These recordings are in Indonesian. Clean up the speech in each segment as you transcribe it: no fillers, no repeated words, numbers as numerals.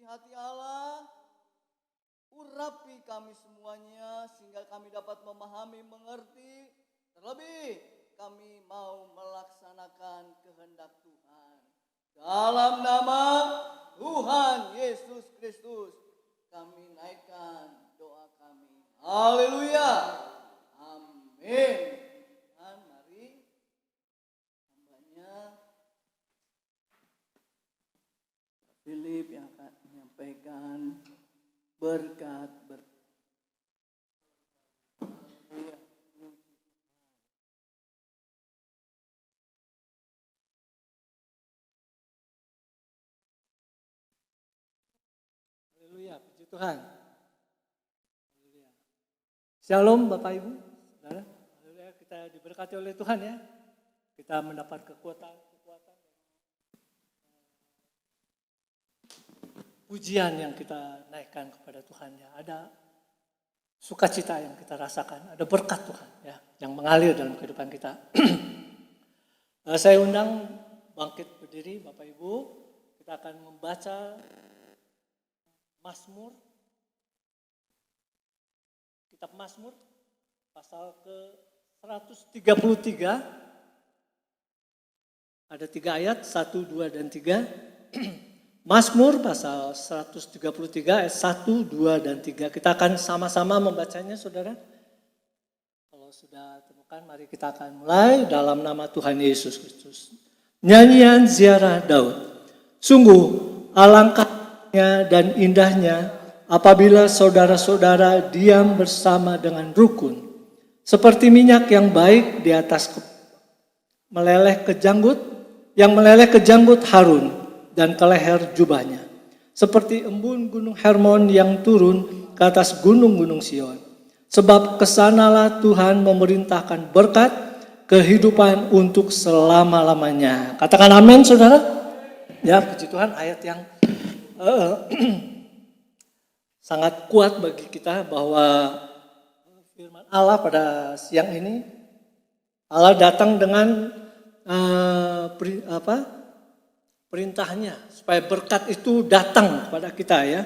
hati Allah, urapi kami semuanya sehingga kami dapat memahami, mengerti, terlebih kami mau melaksanakan kehendak Tuhan. Dalam nama Tuhan Yesus Kristus, kami naikkan doa kami. Haleluya. Amin. Dan mari hambanya Philip yang akan menyampaikan berkat. Haleluya, puji Tuhan. Haleluya. Shalom Bapak Ibu, Saudara. Haleluya, kita diberkati oleh Tuhan ya. Kita mendapat kekuatan pujian yang kita naikkan kepada Tuhan ya. Ada sukacita yang kita rasakan, ada berkat Tuhan ya yang mengalir dalam kehidupan kita. Saya undang bangkit berdiri Bapak Ibu. Kita akan membaca Mazmur, kitab Mazmur pasal ke 133. Ada 3 ayat, 1, 2, dan 3. Mazmur pasal 133 ayat 1, 2, dan 3. Kita akan sama-sama membacanya saudara. Kalau sudah temukan mari kita akan mulai dalam nama Tuhan Yesus Kristus. Nyanyian ziarah Daud. Sungguh alangkahnya dan indahnya apabila saudara-saudara diam bersama dengan rukun. Seperti minyak yang baik di atas meleleh ke janggut, yang meleleh ke janggut Harun dan ke leher jubahnya. Seperti embun gunung Hermon yang turun ke atas gunung-gunung Sion. Sebab kesanalah Tuhan memerintahkan berkat kehidupan untuk selama-lamanya. Katakan amin saudara. Ya puji Tuhan, ayat yang sangat kuat bagi kita bahwa firman Allah pada siang ini, Allah datang dengan perintahnya supaya berkat itu datang kepada kita ya.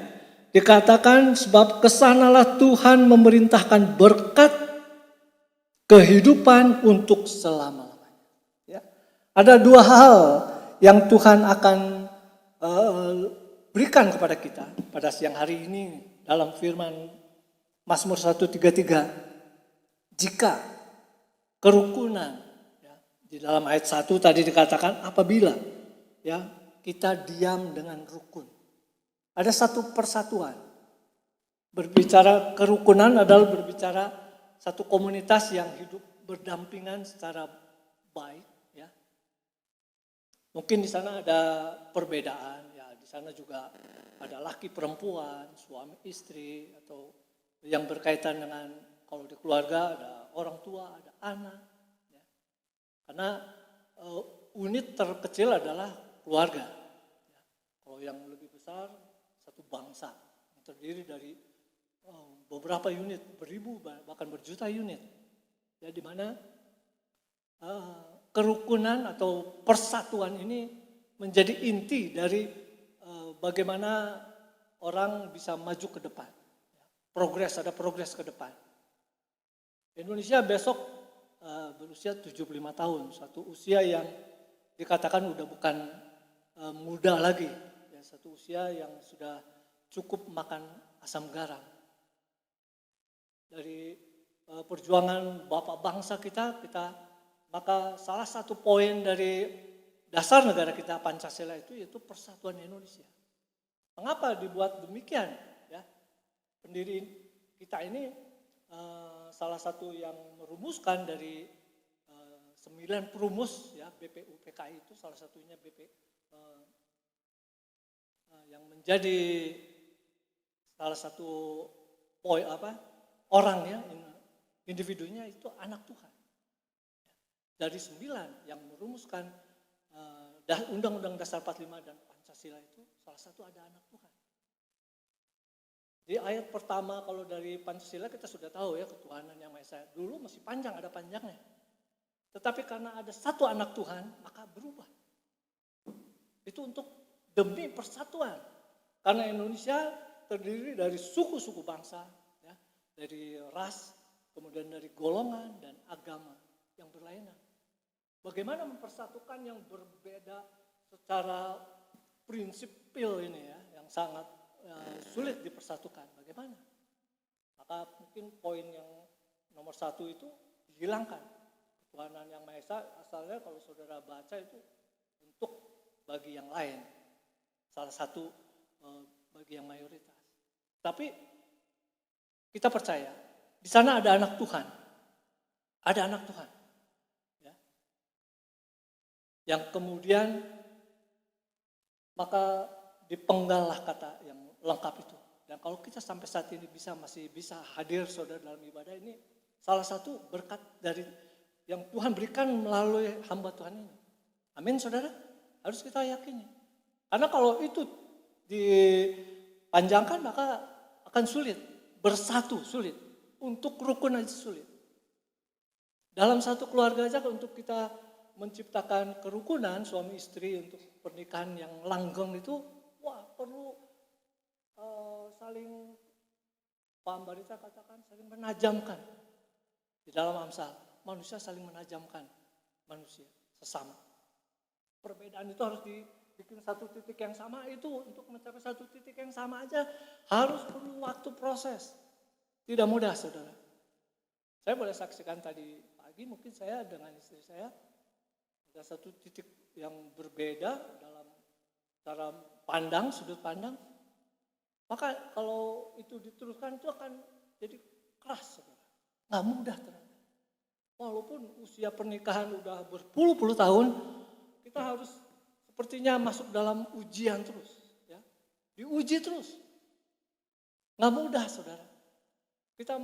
Dikatakan sebab kesanalah Tuhan memerintahkan berkat kehidupan untuk selama-lamanya. Ya. Ada 2 hal yang Tuhan akan berikan kepada kita pada siang hari ini dalam firman Mazmur 133. Jika kerukunan ya, di dalam ayat 1 tadi dikatakan apabila ya kita diam dengan rukun. Ada satu persatuan. Berbicara kerukunan adalah berbicara satu komunitas yang hidup berdampingan secara baik ya. Mungkin di sana ada perbedaan ya, di sana juga ada laki perempuan, suami istri atau yang berkaitan dengan kalau di keluarga ada orang tua, ada anak ya. Karena unit terkecil adalah keluarga. Ya. Kalau yang lebih besar, satu bangsa yang terdiri dari beberapa unit, beribu bahkan berjuta unit. Ya, di mana kerukunan atau persatuan ini menjadi inti dari bagaimana orang bisa maju ke depan. Ya. Ada progres ke depan. Indonesia besok berusia 75 tahun, satu usia yang dikatakan udah bukan muda lagi, ya, satu usia yang sudah cukup makan asam garam. Dari perjuangan bapak bangsa kita, maka salah satu poin dari dasar negara kita Pancasila itu yaitu persatuan Indonesia. Mengapa dibuat demikian? Ya, pendiri kita ini salah satu yang merumuskan dari 9 perumus ya BPU PKI itu salah satunya yang menjadi salah satu orang ya individunya itu anak Tuhan. Dari 9 yang merumuskan Undang-Undang Dasar 45 dan Pancasila itu salah satu ada anak Tuhan. Di ayat pertama kalau dari Pancasila kita sudah tahu ya ketuhanan yang Maha Esa. Dulu masih panjang, ada panjangnya. Tetapi karena ada satu anak Tuhan, maka berubah. Itu untuk demi persatuan. Karena Indonesia terdiri dari suku-suku bangsa, ya, dari ras, kemudian dari golongan dan agama yang berlainan. Bagaimana mempersatukan yang berbeda secara prinsipil ini ya, yang sangat sulit dipersatukan. Bagaimana? Maka mungkin poin yang nomor 1 itu dihilangkan. Ketuhanan yang Maha Esa asalnya kalau saudara baca itu untuk bagi yang lain. Salah satu bagi yang mayoritas. Tapi kita percaya di sana ada anak Tuhan. Ada anak Tuhan. Ya. Yang kemudian maka dipenggallah kata yang lengkap itu. Dan kalau kita sampai saat ini masih bisa hadir saudara dalam ibadah ini, salah satu berkat dari yang Tuhan berikan melalui hamba Tuhan ini. Amin saudara, harus kita yakini. Karena kalau itu dipanjangkan maka akan sulit, bersatu sulit, untuk rukun aja sulit. Dalam satu keluarga aja untuk kita menciptakan kerukunan suami istri untuk pernikahan yang langgeng itu, wah perlu saling, Pak Ambarita katakan saling menajamkan. Di dalam Amsal, manusia saling menajamkan manusia sesama. Perbedaan itu harus dibikin satu titik yang sama, itu untuk mencapai satu titik yang sama aja harus perlu waktu proses. Tidak mudah saudara. Saya boleh saksikan tadi pagi mungkin saya dengan istri saya ada satu titik yang berbeda dalam cara pandang, sudut pandang. Maka kalau itu diteruskan itu akan jadi keras saudara. Nggak mudah ternyata. Walaupun usia pernikahan udah berpuluh-puluh tahun, kita harus sepertinya masuk dalam ujian terus. Ya. Diuji terus. Nggak mudah saudara. Kita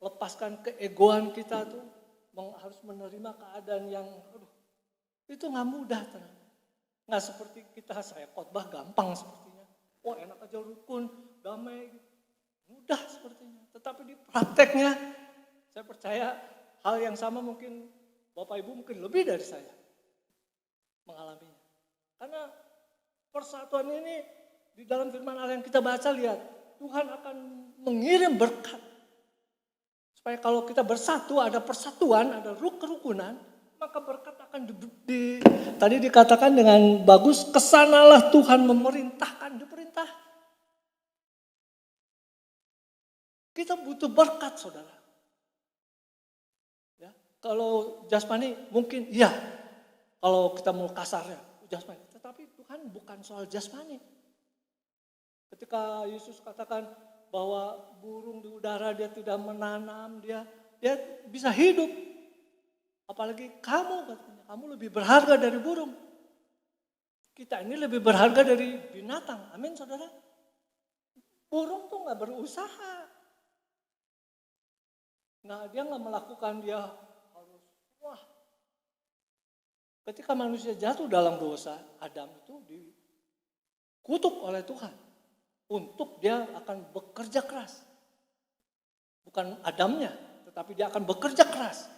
melepaskan keegoan kita tuh, harus menerima keadaan yang, itu nggak mudah ternyata. Nggak seperti kita, saya khotbah gampang sepertinya. Wah enak aja rukun, damai, mudah sepertinya. Tetapi di prakteknya, saya percaya hal yang sama mungkin Bapak Ibu mungkin lebih dari saya mengalaminya. Karena persatuan ini di dalam firman Allah yang kita baca, lihat, Tuhan akan mengirim berkat. Supaya kalau kita bersatu, ada persatuan, ada kerukunan, maka berkat akan tadi dikatakan dengan bagus, kesanalah Tuhan memerintahkan, diperintah. Kita butuh berkat saudara. Ya, kalau jasmani mungkin iya, kalau kita mau kasarnya jasmani. Tetapi Tuhan bukan soal jasmani. Ketika Yesus katakan bahwa burung di udara dia tidak menanam, dia bisa hidup. Apalagi kamu katanya, kamu lebih berharga dari burung. Kita ini lebih berharga dari binatang. Amin saudara. Burung tuh gak berusaha. Nah dia gak melakukan, dia harus, wah. Ketika manusia jatuh dalam dosa, Adam itu dikutuk oleh Tuhan. Untuk dia akan bekerja keras. Bukan Adamnya, tetapi dia akan bekerja keras.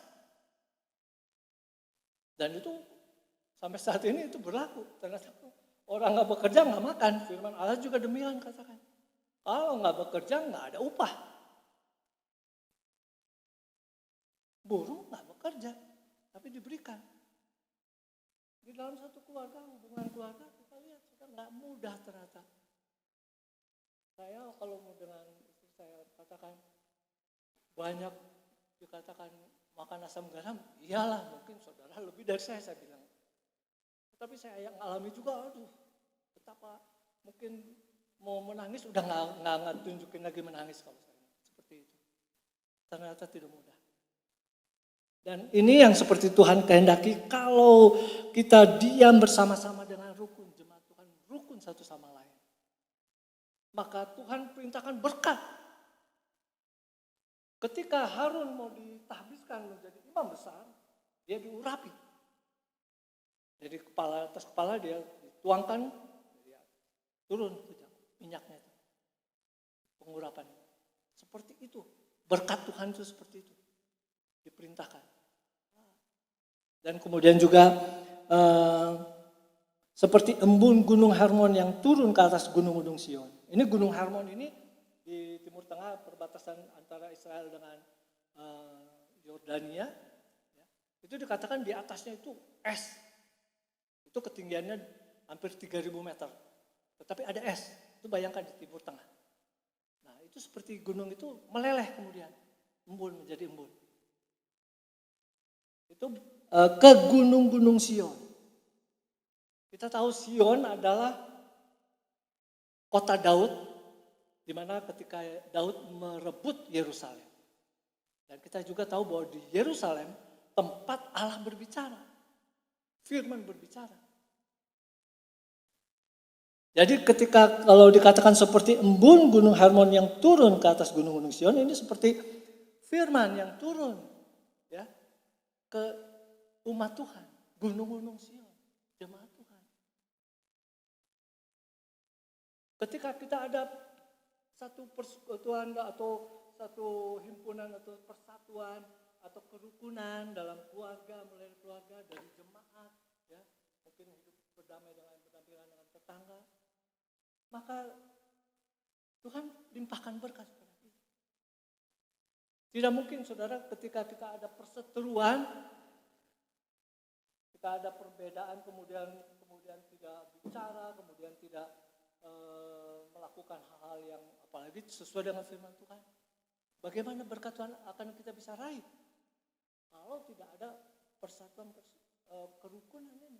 Dan itu sampai saat ini itu berlaku. Ternyata orang gak bekerja gak makan. Firman Allah juga demikian katakan. Kalau gak bekerja gak ada upah. Burung gak bekerja, tapi diberikan. Di dalam satu keluarga, hubungan keluarga, kita lihat sudah gak mudah ternyata. Saya kalau mau dengan istri saya katakan, banyak dikatakan makan asam garam, iyalah mungkin saudara lebih dari saya bilang. Tapi saya yang alami juga, betapa mungkin mau menangis udah nggak tunjukin lagi menangis kalau saya seperti itu. Ternyata tidak mudah. Dan ini yang seperti Tuhan kehendaki kalau kita diam bersama-sama dengan rukun jemaat Tuhan, rukun satu sama lain. Maka Tuhan perintahkan berkat. Ketika Harun mau ditahbiskan menjadi imam besar, dia diurapi. Dari kepala atas kepala dia dituangkan, dia turun minyaknya itu. Pengurapan. Seperti itu. Berkat Tuhan itu seperti itu. Diperintahkan. Dan kemudian juga seperti embun gunung Hermon yang turun ke atas gunung-gunung Sion. Ini gunung Hermon ini di Timur Tengah, perbatasan antara Israel dengan Yordania. Itu dikatakan di atasnya itu es. Itu ketinggiannya hampir 3.000 meter. Tetapi ada es. Itu bayangkan di Timur Tengah. Nah, itu seperti gunung itu meleleh kemudian. Embun menjadi embun. Itu ke gunung-gunung Sion. Kita tahu Sion adalah kota Daud, di mana ketika Daud merebut Yerusalem. Dan kita juga tahu bahwa di Yerusalem tempat Allah berbicara. Firman berbicara. Jadi ketika kalau dikatakan seperti embun gunung Hermon yang turun ke atas gunung-gunung Sion, ini seperti firman yang turun ya ke umat Tuhan, gunung-gunung Sion, jemaat Tuhan. Ketika kita ada satu persekutuan atau satu himpunan atau persatuan atau kerukunan dalam keluarga, mulai keluarga dari jemaat, ya mungkin hidup berdamai dengan berdampingan dengan tetangga, maka Tuhan limpahkan berkat kepada kita. Tidak mungkin saudara ketika kita ada perseteruan, kita ada perbedaan kemudian tidak bicara, kemudian tidak melakukan hal-hal yang apalagi sesuai dengan firman Tuhan. Bagaimana berkat Tuhan akan kita bisa raih kalau tidak ada persatuan kerukunan ini?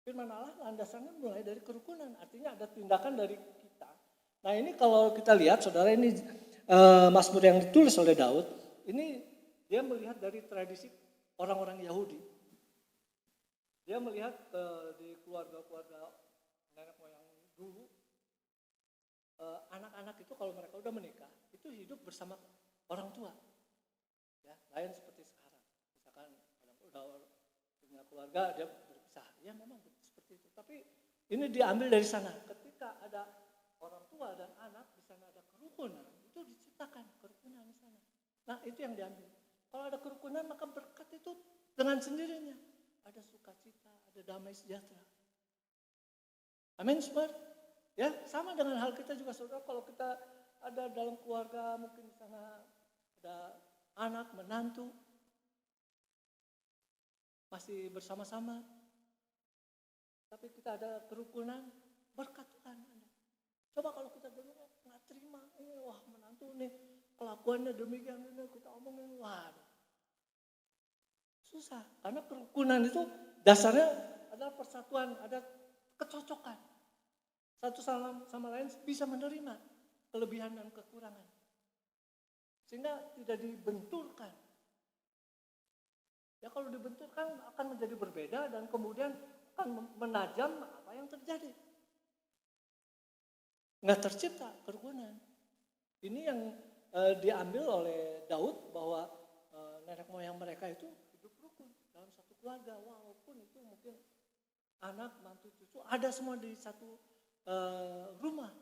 Firman Allah landasannya mulai dari kerukunan, artinya ada tindakan dari kita. Nah ini kalau kita lihat saudara, ini Mazmur yang ditulis oleh Daud, ini dia melihat dari tradisi orang-orang Yahudi. Dia melihat di keluarga-keluarga nenek moyang dulu, anak-anak itu kalau mereka udah menikah, itu hidup bersama orang tua. Ya, lain seperti sekarang. Misalkan udah punya keluarga, dia berpisah. Ya memang seperti itu. Tapi ini diambil dari sana. Ketika ada orang tua dan anak, di sana ada kerukunan. Itu diciptakan kerukunan di sana. Nah itu yang diambil. Kalau ada kerukunan, maka berkat itu dengan sendirinya. Ada sukacita, ada damai sejahtera. Amin, saudara. Ya, sama dengan hal kita juga saudara. Kalau kita ada dalam keluarga, mungkin di sana ada anak, menantu, masih bersama-sama. Tapi kita ada kerukunan, berkat Tuhan. Coba kalau kita dulu nggak terima, ini wah menantu nih, kelakuannya demikian, ini kita omongin, wah susah. Karena kerukunan itu dasarnya adalah persatuan, ada kecocokan. Satu sama lain bisa menerima kelebihan dan kekurangan. Sehingga tidak dibenturkan. Ya kalau dibenturkan akan menjadi berbeda dan kemudian akan menajam apa yang terjadi. Nggak tercipta kerukunan. Ini yang diambil oleh Daud bahwa nenek moyang mereka itu hidup rukun dalam satu keluarga. Walaupun itu mungkin anak, mantu, cucu ada semua di satu rumah.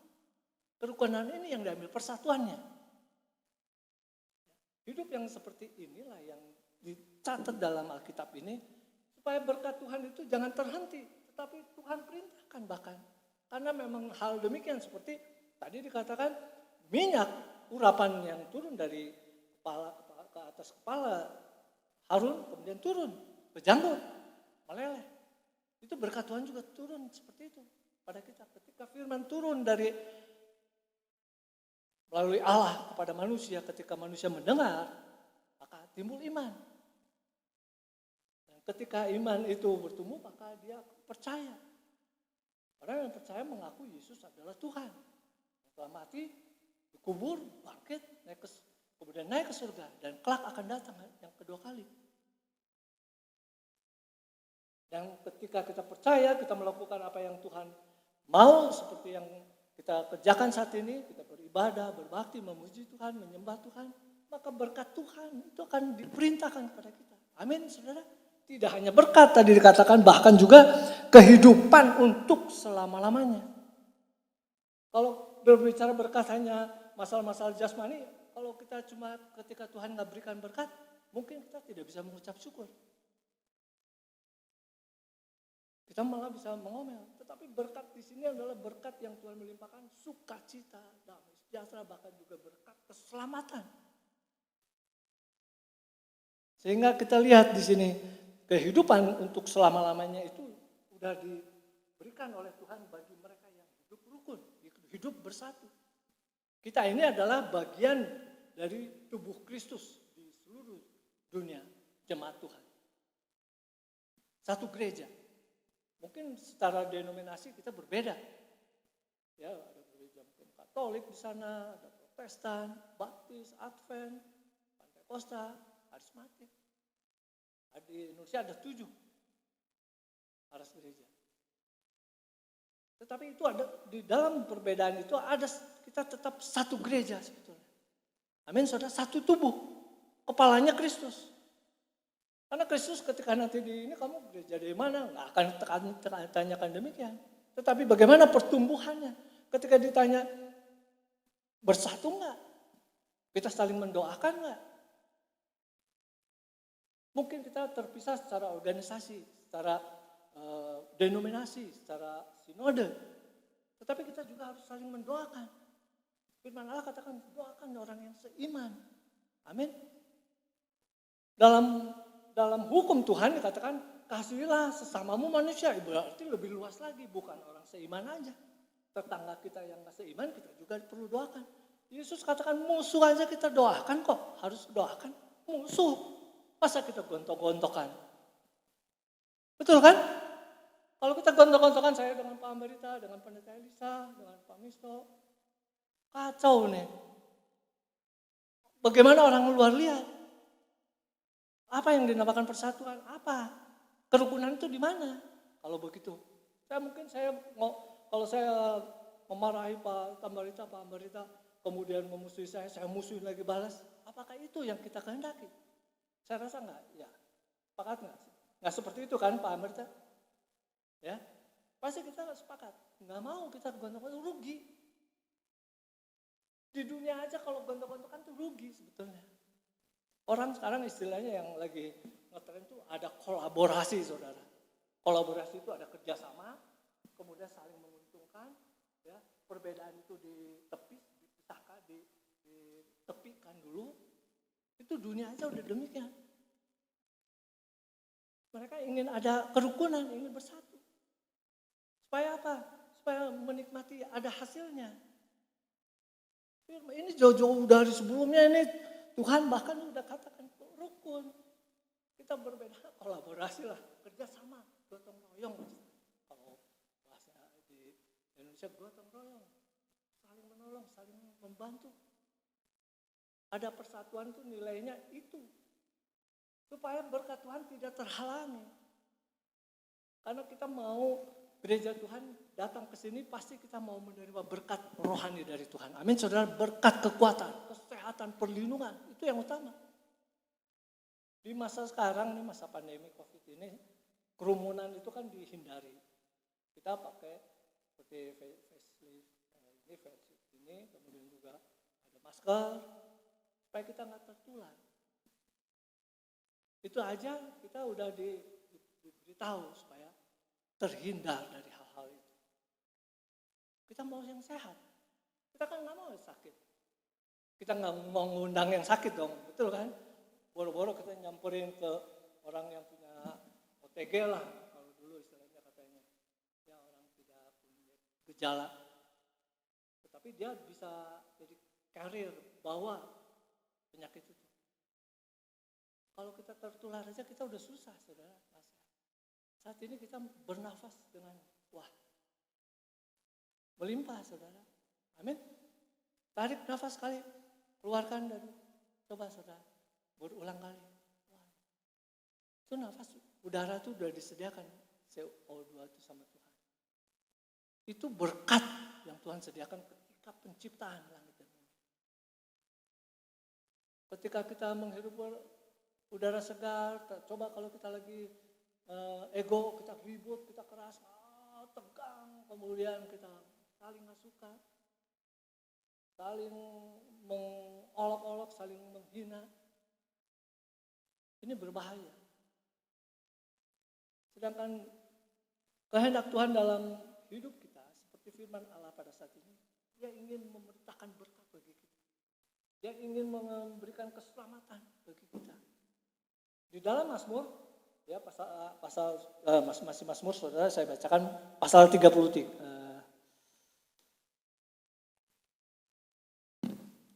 Kerukunan ini yang diambil, persatuannya. Hidup yang seperti inilah yang dicatat dalam Alkitab ini, supaya berkat Tuhan itu jangan terhenti, tetapi Tuhan perintahkan bahkan. Karena memang hal demikian seperti tadi dikatakan minyak urapan yang turun dari kepala ke atas kepala Harun kemudian turun ke janggut, meleleh. Itu berkat Tuhan juga turun seperti itu pada kita. Ketika firman turun dari melalui Allah kepada manusia, ketika manusia mendengar, maka timbul iman. Dan ketika iman itu bertumbuh, maka dia percaya. Orang yang percaya mengaku Yesus adalah Tuhan. Setelah mati, dikubur, bangkit, kemudian naik ke surga, dan kelak akan datang yang kedua kali. Dan ketika kita percaya, kita melakukan apa yang Tuhan mau, seperti yang kita kerjakan saat ini, kita beribadah, berbakti, memuji Tuhan, menyembah Tuhan, maka berkat Tuhan itu akan diperintahkan kepada kita. Amin, saudara. Tidak hanya berkat tadi dikatakan, bahkan juga kehidupan untuk selama-lamanya. Kalau berbicara berkat hanya masalah-masalah jasmani, kalau kita cuma ketika Tuhan nggak berikan berkat, mungkin kita tidak bisa mengucap syukur. kita malah bisa mengomel. Tetapi berkat di sini adalah berkat yang Tuhan melimpahkan sukacita, damai sejahtera, bahkan juga berkat keselamatan. Sehingga kita lihat di sini kehidupan untuk selama-lamanya itu sudah diberikan oleh Tuhan bagi mereka yang hidup rukun, hidup bersatu. Kita ini adalah bagian dari tubuh Kristus di seluruh dunia, jemaat Tuhan. Satu gereja. Mungkin secara denominasi kita berbeda. Ya, ada gereja mungkin Katolik di sana, ada Protestan, Baptis, Advent, Pentakosta, Karismatik. Di Indonesia ada 7 aras gereja. Tetapi itu ada di dalam perbedaan itu ada kita tetap satu gereja sebetulnya. Amin, saudara, satu tubuh. Kepalanya Kristus. Karena Kristus ketika nanti di ini kamu gereja dari mana? Nggak akan tanyakan demikian. Tetapi bagaimana pertumbuhannya? Ketika ditanya bersatu nggak? Kita saling mendoakan nggak? Mungkin kita terpisah secara organisasi, secara denominasi, secara sinode. Tetapi kita juga harus saling mendoakan. Firman Allah katakan doakan orang yang seiman. Amin. Dalam hukum Tuhan dikatakan kasihilah sesamamu manusia. Berarti lebih luas lagi, bukan orang seiman aja. Tetangga kita yang gak seiman kita juga perlu doakan. Yesus katakan musuh aja kita doakan kok. Harus doakan musuh. Masa kita gontok-gontokan? Betul kan? Kalau kita gontok-gontokan, saya dengan Pak Ambarita, dengan Pendeta Elisa, dengan Pak Misto, kacau nih. Bagaimana orang luar lihat? Apa yang dinamakan persatuan? Apa? Kerukunan itu di mana? Kalau begitu, kalau saya memarahi Pak Ambarita, kemudian memusuhi saya musuhin lagi balas. Apakah itu yang kita kehendaki? Saya rasa enggak, ya. Sepakat enggak? Enggak seperti itu kan Pak Ambarita? Ya, pasti kita enggak sepakat. Enggak mau kita gontok-gontok, rugi. Di dunia aja kalau gontok-gontokan tuh rugi sebetulnya. Orang sekarang istilahnya yang lagi ngetren tuh ada kolaborasi, saudara. Kolaborasi itu ada kerjasama, kemudian saling menguntungkan, ya. Perbedaan itu dipisahkan, ditepikan dulu. Itu dunia aja udah demikian. Mereka ingin ada kerukunan, ingin bersatu. Supaya apa? Supaya menikmati ada hasilnya. Ini jauh-jauh dari sebelumnya ini Tuhan bahkan udah katakan rukun. Kita berbeda, kolaborasi lah, kerjasama, gotong royong. Kalau bahasa di Indonesia gotong royong, saling menolong, saling membantu. Ada persatuan tuh nilainya itu. Supaya berkat Tuhan tidak terhalangi. Karena kita mau gereja Tuhan datang ke sini pasti kita mau menerima berkat rohani dari Tuhan. Amin, saudara, berkat kekuatan, kesehatan, perlindungan, itu yang utama. Di masa sekarang nih, masa pandemi COVID ini, kerumunan itu kan dihindari. Kita pakai seperti face ini, kemudian juga ada masker, supaya kita nggak tertular. Itu aja kita udah diberitahu supaya terhindar dari hal-hal itu. Kita mau yang sehat. Kita kan nggak mau sakit. Kita nggak mau ngundang yang sakit dong, betul kan? Boro-boro kita nyamperin ke orang yang punya OTG lah, kalau dulu istilahnya katanya. Ya orang tidak punya gejala. Tetapi dia bisa jadi carrier, bawa penyakit itu. Kalau kita tertular aja kita udah susah, saudara. Saat ini kita bernafas dengan melimpah, saudara. Amin. Tarik nafas kali, keluarkan dan coba, saudara, berulang kali. Itu nafas, udara itu udah disediakan CO2 itu sama Tuhan. Itu berkat yang Tuhan sediakan ketika penciptaan langit dan bumi. Ketika kita menghirup udara segar, coba kalau kita lagi ego, kita ribut, kita keras, tegang, kemudian kita saling gak suka, saling mengolok-olok, saling menghina. Ini berbahaya. Sedangkan kehendak Tuhan dalam hidup kita, seperti firman Allah pada saat ini, Dia ingin memerintahkan berkat bagi kita. Dia ingin memberikan keselamatan bagi kita. Di dalam Mazmur, ya masih Mazmur, saudara, saya bacakan pasal 33.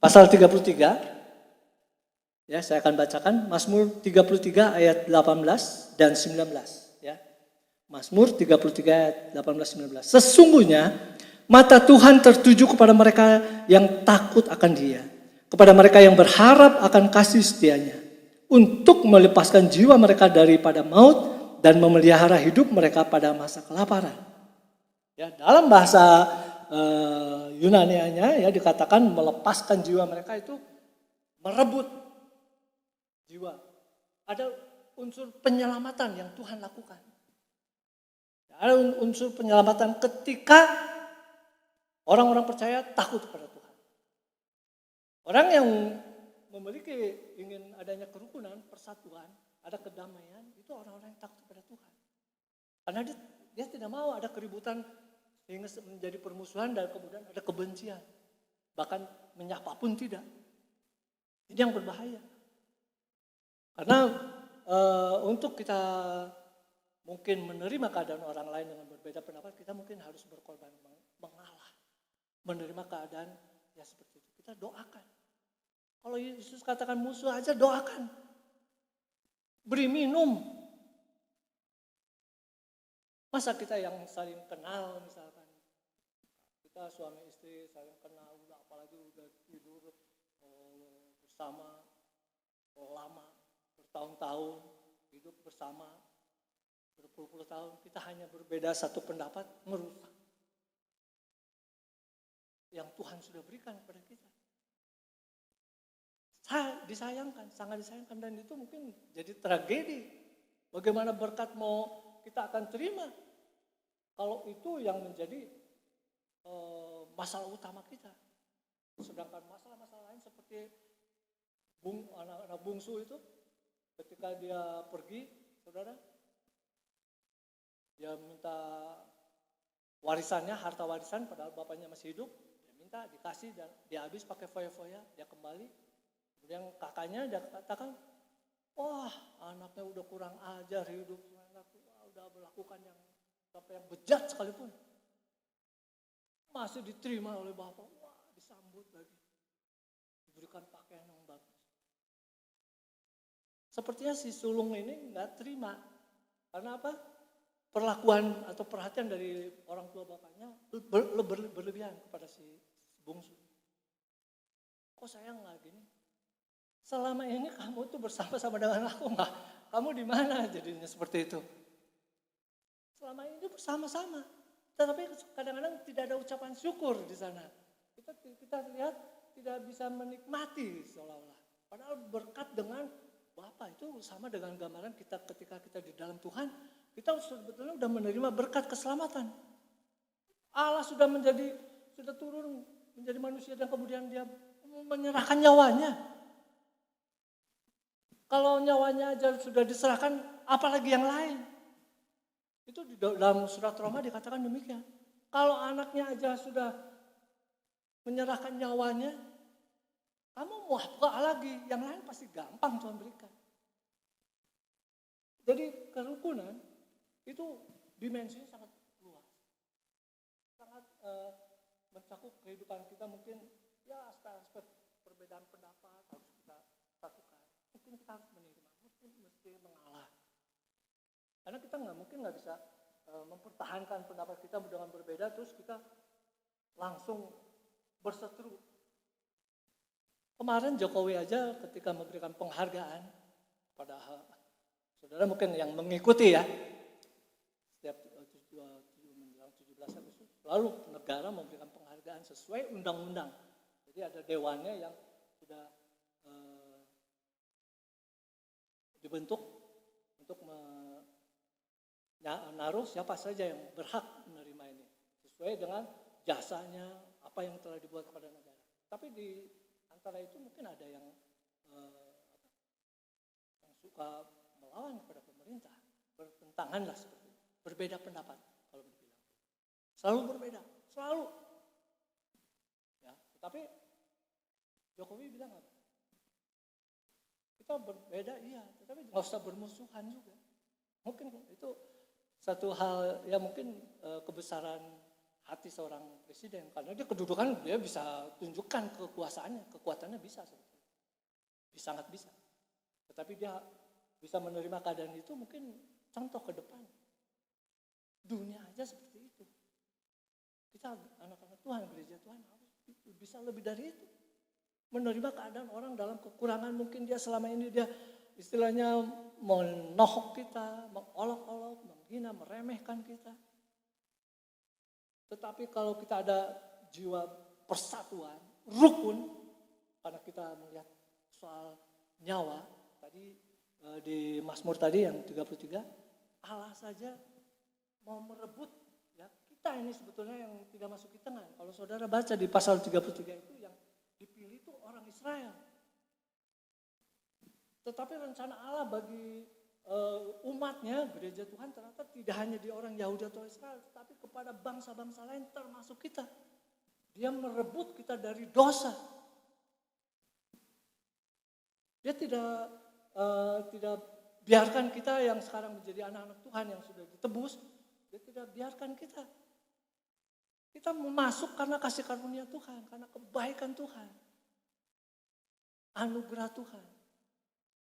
Pasal 33, ya saya akan bacakan Mazmur 33 ayat 18 dan 19. Ya. Mazmur 33 ayat 18-19. Sesungguhnya mata Tuhan tertuju kepada mereka yang takut akan Dia, kepada mereka yang berharap akan kasih setianya, untuk melepaskan jiwa mereka daripada maut dan memelihara hidup mereka pada masa kelaparan. Ya, dalam bahasa Yunanianya ya dikatakan melepaskan jiwa mereka itu merebut jiwa. Ada unsur penyelamatan yang Tuhan lakukan. Ada unsur penyelamatan ketika orang-orang percaya takut kepada Tuhan. Orang yang memiliki ingin adanya kerukunan, persatuan, ada kedamaian, itu orang-orang yang takut kepada Tuhan. Karena dia tidak mau ada keributan sehingga menjadi permusuhan dan kemudian ada kebencian. Bahkan menyapa pun tidak. Ini yang berbahaya. Karena untuk kita mungkin menerima keadaan orang lain dengan berbeda pendapat, kita mungkin harus berkorban, mengalah. Menerima keadaan ya seperti itu. Kita doakan. Kalau Yesus katakan musuh aja doakan. Beri minum. Masa kita yang saling kenal misalkan, kita suami istri saling kenal, apalagi udah tidur bersama lama, bertahun-tahun, hidup bersama, berpuluh-puluh tahun, kita hanya berbeda satu pendapat, merusak yang Tuhan sudah berikan kepada kita. Sangat disayangkan, dan itu mungkin jadi tragedi. Bagaimana berkat mau kita akan terima kalau itu yang menjadi masalah utama kita. Sedangkan masalah-masalah lain seperti anak-anak bungsu itu, ketika dia pergi, saudara, dia minta warisannya, harta warisan, padahal bapaknya masih hidup, dia minta, dikasih, dan dia habis pakai foya-foya, dia kembali. Kemudian kakaknya dia katakan, wah anaknya udah kurang ajar hidup, udah melakukan yang sampai yang bejat sekalipun. Masih diterima oleh bapak, wah disambut lagi. Diberikan pakaian yang bagus. Sepertinya si sulung ini nggak terima. Karena apa? Perlakuan atau perhatian dari orang tua bapaknya berlebihan kepada si bungsu. Kok saya nggak gini? Selama ini kamu tuh bersama-sama dengan aku nggak? Kamu di mana jadinya seperti itu? Selama ini bersama-sama. Tetapi kadang-kadang tidak ada ucapan syukur di sana. Kita lihat tidak bisa menikmati seolah-olah. Padahal berkat dengan Bapa itu sama dengan gambaran kita ketika kita di dalam Tuhan, kita sebetulnya sudah menerima berkat keselamatan. Allah sudah turun menjadi manusia dan kemudian dia menyerahkan nyawanya. Kalau nyawanya aja sudah diserahkan, apalagi yang lain. Itu di dalam surat Roma dikatakan demikian. Kalau anaknya aja sudah menyerahkan nyawanya, kamu mau apa lagi? Yang lain pasti gampang Tuhan berikan. Jadi kerukunan itu dimensinya sangat luas. Sangat mencakup kehidupan kita, mungkin ya aspek perbedaan pendapat harus kita satukan. Mungkin kita harus menerima, mesti mengalah. Karena kita nggak bisa mempertahankan pendapat kita dengan berbeda terus kita langsung berseteru. Kemarin Jokowi aja ketika memberikan penghargaan pada saudara mungkin yang mengikuti ya, setiap 17 Agustus lalu negara memberikan penghargaan sesuai undang-undang. Jadi ada dewannya yang sudah dibentuk untuk menaruh siapa saja yang berhak menerima ini sesuai dengan jasanya, apa yang telah dibuat kepada negara. Tapi di antara itu mungkin ada yang suka melawan kepada pemerintah, bertentangan lah seperti itu, berbeda pendapat. Selalu berbeda, selalu. Ya, tapi Jokowi bilang apa? Kita berbeda iya, tetapi nggak usah bermusuhan juga. Mungkin itu satu hal yang mungkin kebesaran hati seorang presiden, karena dia kedudukan dia bisa tunjukkan kekuasaannya, kekuatannya bisa sebetulnya, sangat bisa. Tetapi dia bisa menerima keadaan itu mungkin contoh ke depan. Dunia aja seperti itu. Kita anak-anak Tuhan, gereja Tuhan harus bisa lebih dari itu. Menerima keadaan orang dalam kekurangan, mungkin dia selama ini dia istilahnya menohok kita, mengolok-olok, menghina, meremehkan kita. Tetapi kalau kita ada jiwa persatuan, rukun, karena kita melihat soal nyawa, tadi di Mazmur tadi yang 33, Allah saja mau merebut, ya kita ini sebetulnya yang tidak masuk di tengah. Kalau saudara baca di pasal 33 itu yang dipilih itu orang Israel. Tetapi rencana Allah bagi umatnya, gereja Tuhan ternyata tidak hanya di orang Yahudi atau Israel, tetapi kepada bangsa-bangsa lain termasuk kita. Dia merebut kita dari dosa. Dia tidak biarkan kita yang sekarang menjadi anak-anak Tuhan yang sudah ditebus, dia tidak biarkan kita. Kita masuk karena kasih karunia Tuhan, karena kebaikan Tuhan, anugerah Tuhan.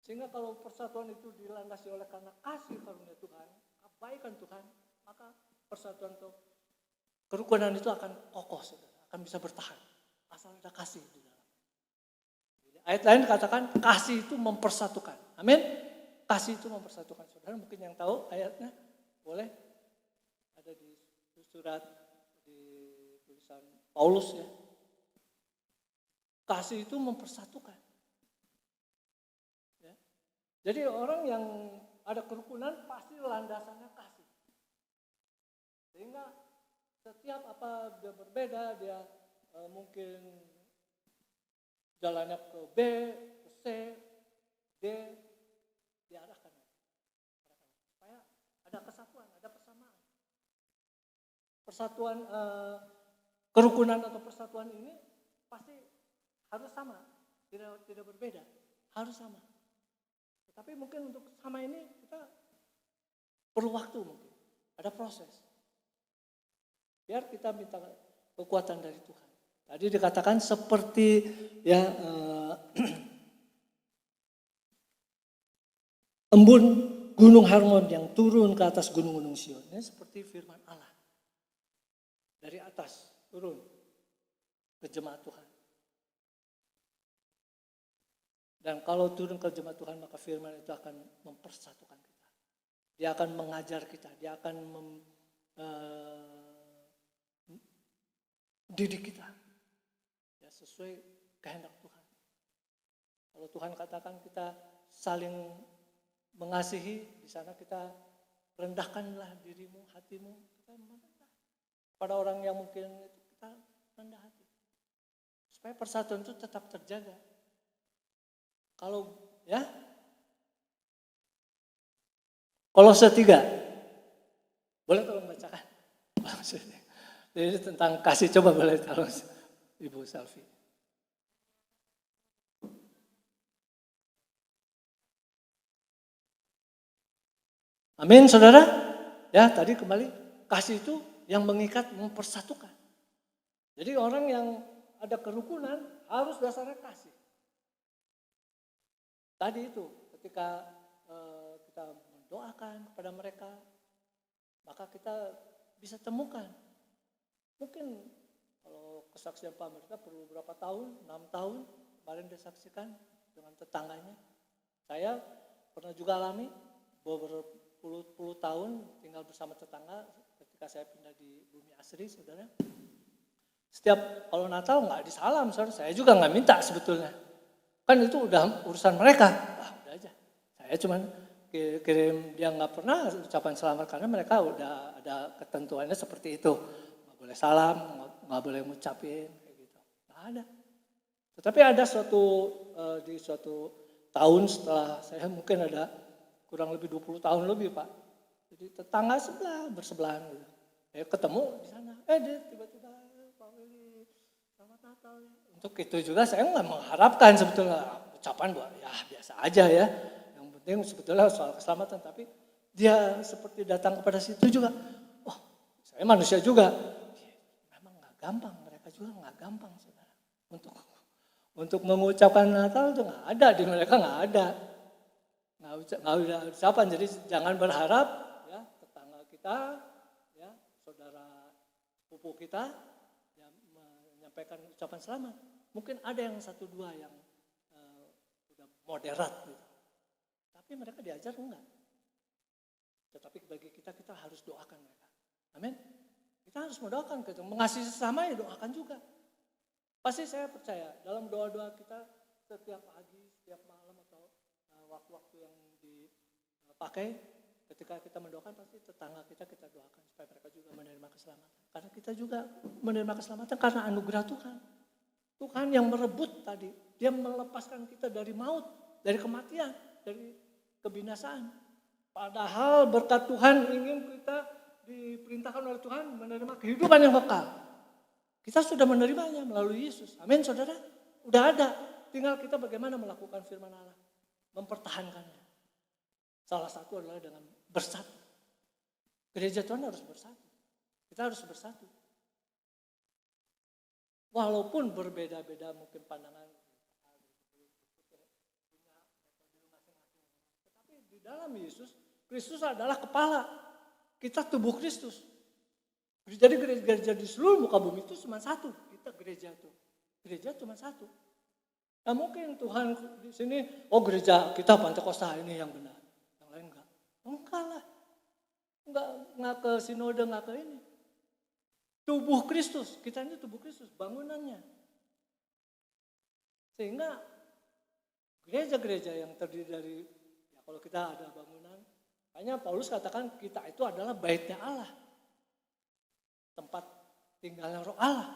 Sehingga kalau persatuan itu dilandasi oleh karena kasih karunia Tuhan, kebaikan Tuhan, maka persatuan itu, kerukunan itu akan kokoh, saudara, akan bisa bertahan. Asal ada kasih di dalam. Ayat lain katakan kasih itu mempersatukan. Amin. Kasih itu mempersatukan. Saudara mungkin yang tahu ayatnya, boleh ada di surat, di tulisan Paulus ya. Kasih itu mempersatukan. Ya. Jadi orang yang ada kerukunan pasti landasannya kasih. Sehingga setiap apa dia berbeda, dia mungkin jalannya ke B, ke C, D, diarahkan. Supaya ada kesatuan, ada persamaan. Persatuan, kerukunan atau persatuan ini pasti harus sama, tidak berbeda, harus sama. Tapi mungkin untuk sama ini kita perlu waktu mungkin, ada proses. Biar kita minta kekuatan dari Tuhan. Tadi dikatakan seperti ya embun gunung Hermon yang turun ke atas gunung-gunung Sion. Ini seperti firman Allah. Dari atas turun ke jemaat Tuhan. Dan kalau turun ke jemaat Tuhan maka firman itu akan mempersatukan kita. Dia akan mengajar kita, dia akan didik kita. Ya, sesuai kehendak Tuhan. Kalau Tuhan katakan kita saling mengasihi, di sana kita rendahkanlah dirimu, hatimu, kita merendah. Pada orang yang mungkin itu kita rendah hati. Supaya persatuan itu tetap terjaga. Kalau ya, Kolose 3, boleh tolong bacakan? Ini tentang kasih, coba boleh tolong Ibu Selvi. Amin, saudara. Ya, tadi kembali kasih itu yang mengikat, mempersatukan. Jadi orang yang ada kerukunan harus dasarnya kasih. Tadi itu ketika kita mendoakan kepada mereka, maka kita bisa temukan. Mungkin kalau kesaksian Pak Mereka perlu berapa tahun, 6 tahun, kemarin disaksikan dengan tetangganya. Saya pernah juga alami berpuluh tahun tinggal bersama tetangga ketika saya pindah di Bumi Asri, saudara. Setiap kalau Natal nggak disalam, saudara. Saya juga nggak minta sebetulnya. Kan itu udah urusan mereka. Udah aja. Saya cuman kirim, dia nggak pernah ucapan selamat karena mereka udah ada ketentuannya seperti itu. Nggak boleh salam, nggak boleh ngucapin, kayak gitu. Nggak ada. Tetapi ada di suatu tahun setelah saya mungkin ada kurang lebih 20 tahun lebih Pak. Jadi tetangga bersebelahan gitu. ketemu di sana. Dia tiba-tiba, Pak Willy, selamat Natal. Untuk itu juga saya nggak mengharapkan sebetulnya ucapan buat ya biasa aja ya. Yang penting sebetulnya soal keselamatan. Tapi dia seperti datang kepada situ juga. Oh, saya manusia juga. Memang nggak gampang, mereka juga nggak gampang, saudara. Untuk mengucapkan Natal itu nggak ada, di mereka nggak ada. Nggak ada ucapan, jadi jangan berharap ya tetangga kita, ya saudara sepupu kita ya, menyampaikan ucapan selamat. Mungkin ada yang satu dua yang udah moderat gitu. Tapi mereka diajar enggak. Tetapi bagi kita harus doakan mereka. Amin. Kita harus mendoakan gitu. Mengasihi sesama ya doakan juga. Pasti saya percaya dalam doa-doa kita setiap pagi, setiap malam atau waktu-waktu yang dipakai ketika kita mendoakan pasti tetangga kita doakan supaya mereka juga menerima keselamatan. Karena kita juga menerima keselamatan karena anugerah Tuhan. Tuhan yang merebut tadi, dia melepaskan kita dari maut, dari kematian, dari kebinasaan. Padahal berkat Tuhan ingin kita diperintahkan oleh Tuhan menerima kehidupan yang kekal. Kita sudah menerimanya melalui Yesus. Amin, saudara. Udah ada. Tinggal kita bagaimana melakukan firman Allah. Mempertahankannya. Salah satu adalah dengan bersatu. Gereja Tuhan harus bersatu. Kita harus bersatu. Walaupun berbeda-beda mungkin pandangan. Tetapi di dalam Yesus, Kristus adalah kepala. Kita tubuh Kristus. Jadi gereja di seluruh muka bumi itu cuma satu. Kita gereja itu. Gereja cuma satu. Nah mungkin Tuhan di sini, gereja kita Pantekosta ini yang benar. Yang lain enggak. Enggak lah. Enggak ke sinode, enggak ke ini. Tubuh Kristus. Kita ini tubuh Kristus. Bangunannya. Sehingga gereja-gereja yang terdiri dari, ya kalau kita ada bangunan. Makanya Paulus katakan kita itu adalah baitnya Allah. Tempat tinggalnya roh Allah.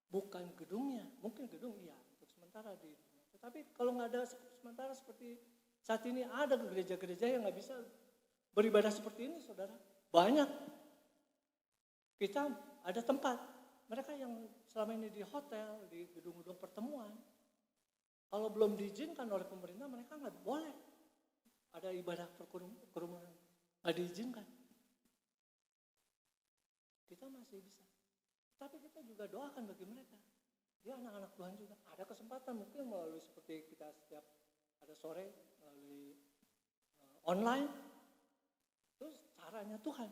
Bukan gedungnya. Mungkin gedung iya. Untuk sementara di dunia. Tetapi kalau nggak ada sementara seperti saat ini ada gereja-gereja yang nggak bisa beribadah seperti ini, saudara. Banyak. Kita ada tempat. Mereka yang selama ini di hotel, di gedung-gedung pertemuan. Kalau belum diizinkan oleh pemerintah, mereka nggak boleh. Ada ibadah kerumunan. Nggak diizinkan. Kita masih bisa. Tapi kita juga doakan bagi mereka. Dia anak-anak Tuhan juga. Ada kesempatan mungkin melalui seperti kita setiap ada sore melalui online. Terus caranya Tuhan.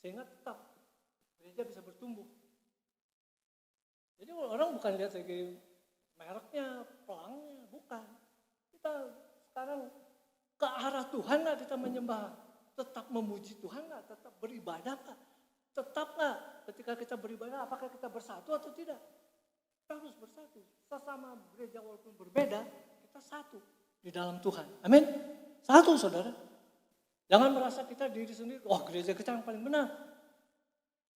Sehingga tetap gereja bisa bertumbuh. Jadi orang bukan lihat lagi mereknya, pelangnya, bukan. Kita sekarang ke arah Tuhan nggak kita menyembah. Tetap memuji Tuhan nggak? Tetap beribadah nggak? Tetap nggak ketika kita beribadah apakah kita bersatu atau tidak? Kita harus bersatu. Sesama gereja walaupun berbeda, kita satu di dalam Tuhan. Amin. Satu saudara. Jangan merasa kita diri sendiri, gereja kita yang paling benar.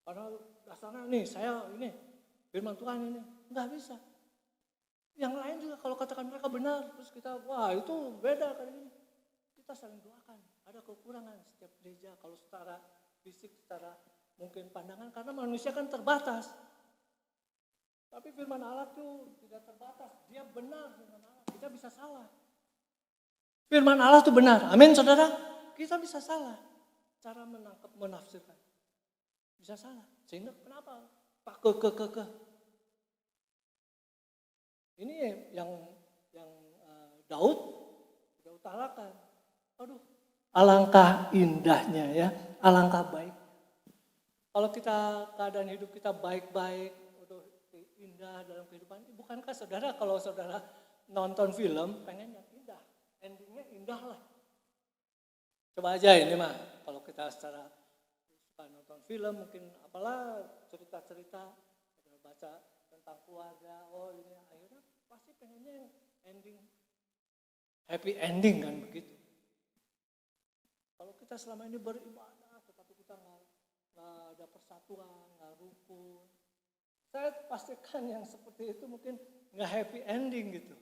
Karena dasarnya nih saya ini firman Tuhan ini. Nggak bisa. Yang lain juga kalau katakan mereka benar, terus kita itu beda kali ini. Kita saling doakan. Ada kekurangan setiap gereja kalau secara fisik, secara mungkin pandangan, karena manusia kan terbatas. Tapi firman Allah itu tidak terbatas. Dia benar firman Allah. Kita bisa salah. Firman Allah itu benar. Amin saudara. Kita bisa salah. Cara menangkap, menafsirkan. Bisa salah. Sehingga kenapa? Pak ke. Ini yang Daud sudah utarakan. Aduh, alangkah indahnya ya, alangkah baik. Kalau kita keadaan hidup kita baik-baik, indah dalam kehidupan, bukankah saudara kalau saudara nonton film pengen yang indah, endingnya indah lah. Coba aja ini mah, kalau kita secara suka nonton film mungkin apalah cerita-cerita, baca tentang keluarga, ini akhirnya pasti pengennya yang ending, happy ending kan begitu. Kalau kita selama ini beribadah, tetapi kita nggak ada persatuan, nggak rukun, saya pastikan yang seperti itu mungkin nggak happy ending gitu.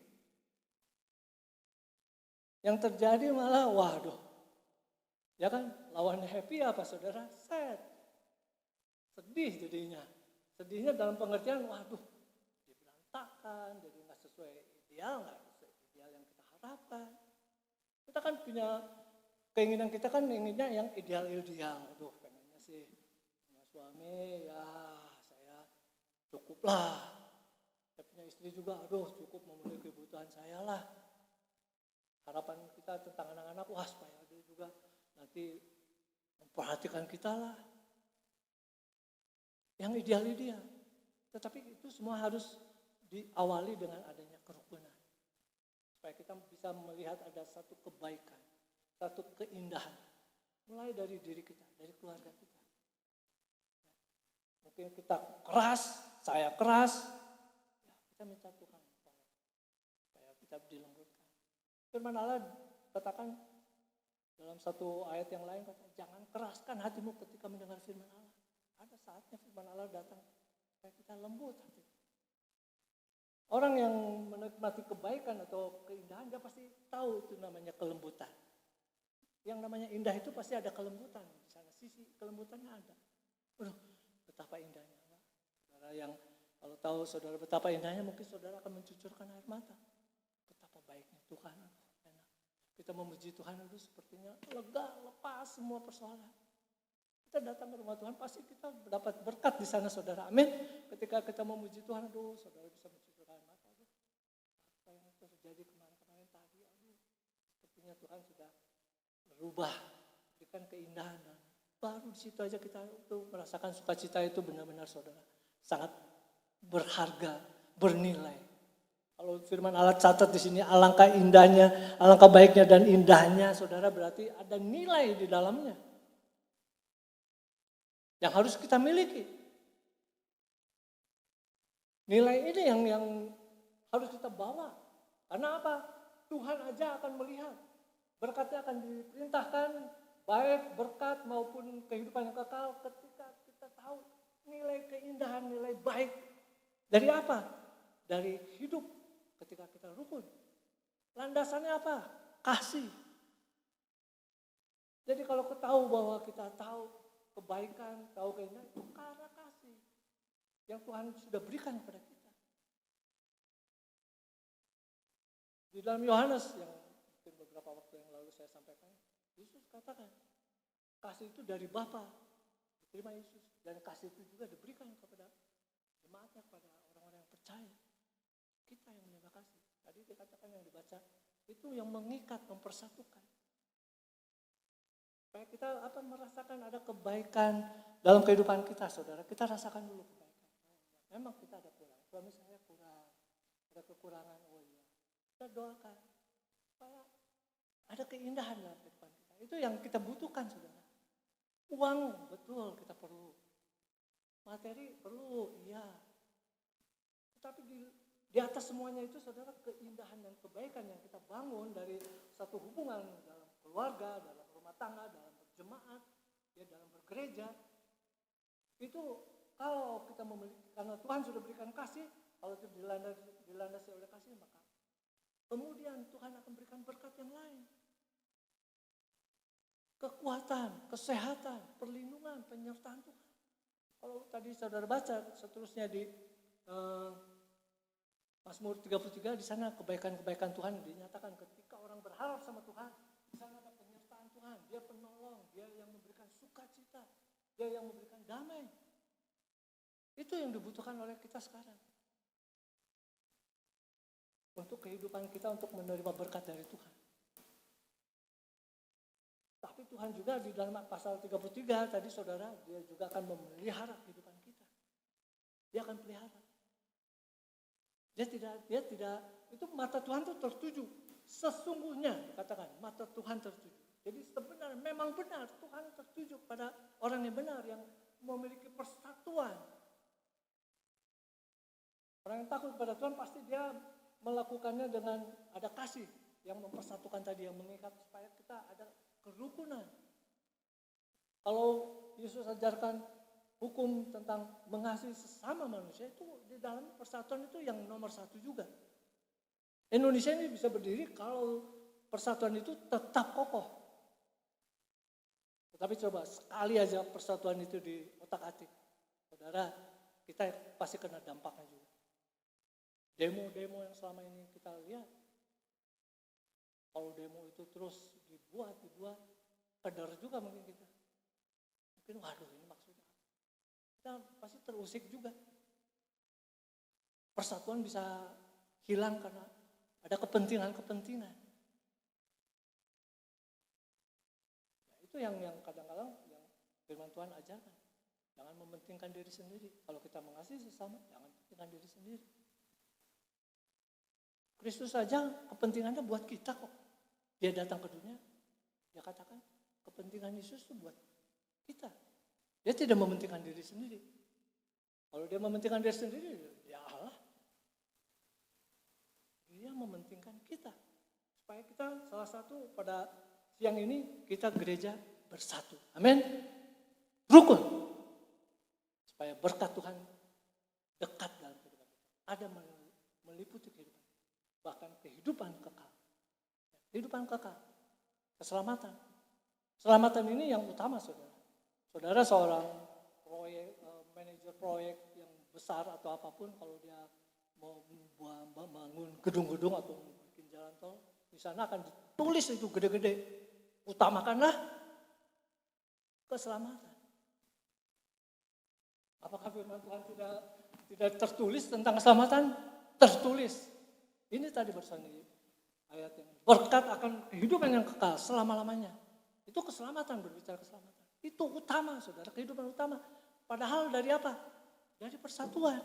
Yang terjadi malah, Ya kan, lawannya happy apa saudara? Sad. Sedih jadinya. Sedihnya dalam pengertian, waduh, jadi berantakan, jadi nggak sesuai ideal, nggak sesuai ideal yang kita harapkan. Kita kan punya keinginan, kita kan inginnya yang ideal-ideal. Aduh, pengennya sih punya suami, ya saya cukuplah. Saya punya istri juga, aduh cukup memenuhi kebutuhan saya lah. Harapan kita tentang anak-anak, wah supaya dia juga nanti memperhatikan kita lah. Yang ideal-ideal. Tetapi itu semua harus diawali dengan adanya kerukunan. Supaya kita bisa melihat ada satu kebaikan, satu keindahan. Mulai dari diri kita, dari keluarga kita. Mungkin kita keras, saya keras. Ya, kita minta Tuhan tolong. Supaya kita dilembutkan. Firman Allah katakan dalam satu ayat yang lain, kata, jangan keraskan hatimu ketika mendengar firman Allah. Ada saatnya firman Allah datang supaya kita lembut hati. Orang yang menikmati kebaikan atau keindahan, dia pasti tahu itu namanya kelembutan. Yang namanya indah itu pasti ada kelembutan. Di sana sisi kelembutannya ada. Aduh, betapa indahnya. Saudara yang kalau tahu saudara betapa indahnya, mungkin saudara akan mencucurkan air mata. Betapa baiknya Tuhan. Enak. Kita memuji Tuhan itu sepertinya lega, lepas semua persoalan. Kita datang ke rumah Tuhan, pasti kita dapat berkat di sana saudara. Amin. Ketika kita memuji Tuhan, aduh saudara bisa mencucurkan air mata. Aduh, apa yang terjadi kemarin-kemarin tadi, aduh, sepertinya Tuhan sudah merubah, berikan keindahan. Dan baru di situ aja kita itu merasakan sukacita itu benar-benar saudara. Sangat berharga, bernilai. Kalau firman Allah catat di sini, alangkah indahnya, alangkah baiknya dan indahnya saudara, berarti ada nilai di dalamnya. Yang harus kita miliki. Nilai ini yang harus kita bawa. Karena apa? Tuhan aja akan melihat. Berkatnya akan diperintahkan, baik berkat maupun kehidupan yang kekal ketika kita tahu nilai keindahan, nilai baik. Dari apa? Dari hidup ketika kita rukun. Landasannya apa? Kasih. Jadi kalau kita tahu bahwa kita tahu kebaikan, tahu keindahan, itu karena kasih yang Tuhan sudah berikan kepada kita. Di dalam Yohanes yang mungkin beberapa waktu yang lalu saya sampaikan, Yesus katakan, kasih itu dari Bapa, diterima Yesus, dan kasih itu juga diberikan kepada jemaatnya, kepada orang-orang yang percaya. Kita yang menerima kasih. Tadi dikatakan yang dibaca, itu yang mengikat, mempersatukan. Supaya kita merasakan ada kebaikan dalam kehidupan kita, saudara. Kita rasakan dulu kebaikan. Memang kita ada kurang. Suami saya kurang. Ada kekurangan. Oh iya. Kita doakan. Supaya ada keindahan dalam kehidupan kita. Itu yang kita butuhkan, saudara. Uang, betul kita perlu. Materi perlu, iya. Tetapi di atas semuanya itu, saudara, keindahan dan kebaikan yang kita bangun dari satu hubungan dalam keluarga, dalam rumah tangga, dalam berjemaat, ya dalam bergereja, itu kalau kita memiliki, karena Tuhan sudah berikan kasih, kalau itu dilandasi oleh kasih, maka kemudian Tuhan akan berikan berkat yang lain. Kekuatan, kesehatan, perlindungan, penyertaan Tuhan. Kalau tadi saudara baca seterusnya di Mazmur 33, di sana kebaikan-kebaikan Tuhan dinyatakan ketika orang berharap sama Tuhan. Di sana ada penyertaan Tuhan, dia penolong, dia yang memberikan sukacita, dia yang memberikan damai. Itu yang dibutuhkan oleh kita sekarang. Untuk kehidupan kita, untuk menerima berkat dari Tuhan. Tapi Tuhan juga di dalam pasal 33 tadi saudara, dia juga akan memelihara kehidupan kita. Dia akan pelihara. Dia tidak, itu mata Tuhan itu tertuju. Sesungguhnya dikatakan mata Tuhan tertuju. Jadi sebenarnya memang benar Tuhan tertuju pada orang yang benar, yang memiliki persatuan. Orang yang takut pada Tuhan pasti dia melakukannya dengan ada kasih yang mempersatukan tadi, yang mengikat supaya kita ada kerukunan. Kalau Yesus ajarkan hukum tentang mengasihi sesama manusia, itu di dalam persatuan itu yang nomor satu juga. Indonesia ini bisa berdiri kalau persatuan itu tetap kokoh. Tapi coba sekali aja persatuan itu di otak-atik, saudara, kita pasti kena dampaknya juga. Demo-demo yang selama ini kita lihat, kalau demo itu terus dibuat, kadar juga mungkin kita. Mungkin waduh ini maksudnya. Kita pasti terusik juga. Persatuan bisa hilang karena ada kepentingan-kepentingan. Nah, itu yang kadang-kadang yang firman Tuhan ajarkan. Jangan mementingkan diri sendiri. Kalau kita mengasihi sesama, jangan mementingkan diri sendiri. Kristus saja kepentingannya buat kita kok. Dia datang ke dunia, dia katakan kepentingan Yesus itu buat kita. Dia tidak mementingkan diri sendiri. Kalau dia mementingkan diri sendiri, ya Allah. Dia mementingkan kita. Supaya kita salah satu pada siang ini kita gereja bersatu. Amin. Rukun. Supaya berkat Tuhan dekat dalam kehidupan kita. Ada meliputi kehidupan. Bahkan kehidupan kekal. Kehidupan kekal. Keselamatan. Keselamatan ini yang utama, saudara. Saudara seorang manajer proyek yang besar atau apapun, kalau dia mau bangun gedung-gedung atau bikin jalan tol, di sana akan ditulis itu gede-gede. Utamakanlah keselamatan. Apakah firman Tuhan tidak tertulis tentang keselamatan? Tertulis. Ini tadi bersani ayat yang berkat akan kehidupan yang kekal selama-lamanya. Itu keselamatan, berbicara keselamatan. Itu utama, saudara, kehidupan utama. Padahal dari apa? Dari persatuan.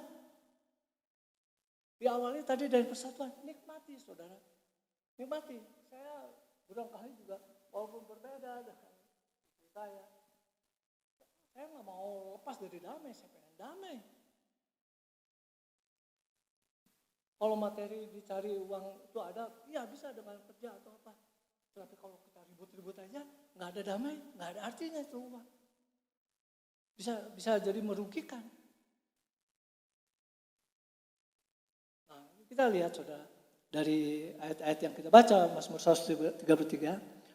Diawali tadi dari persatuan. Nikmati, saudara. Nikmati. Saya barangkali juga walaupun berbeda dengan istri saya nggak mau lepas dari damai, saya pengen damai. Kalau materi dicari uang itu ada, ya bisa dengan kerja atau apa. Tapi kalau kita ribut-ribut aja, nggak ada damai, nggak ada artinya itu uang. Bisa jadi merugikan. Nah, kita lihat saudara, dari ayat-ayat yang kita baca, Mazmur 133,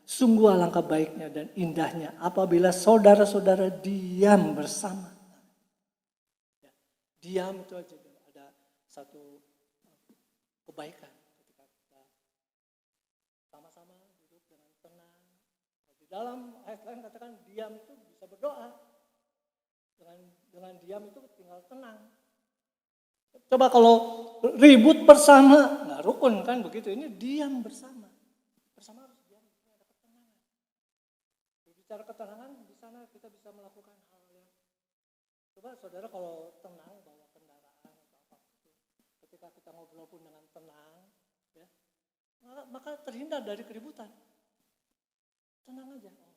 sungguh alangkah baiknya dan indahnya apabila saudara-saudara diam bersama. Ya, diam itu aja ada satu kebaikan ketika kita sama-sama duduk dengan tenang. Di dalam ayat lain katakan diam itu bisa berdoa. Dengan diam itu tinggal tenang. Coba kalau ribut bersama, nggak rukun kan begitu. Ini diam bersama. Bersama harus diam, ada ketenangan. Berbicara ketenangan, di sana kita bisa melakukan hal yang. Coba saudara kalau tenang bawa kendaraan atau apa itu, ketika kita ngobrol pun dengan tenang, ya, maka terhindar dari keributan. Tenang aja. Oh,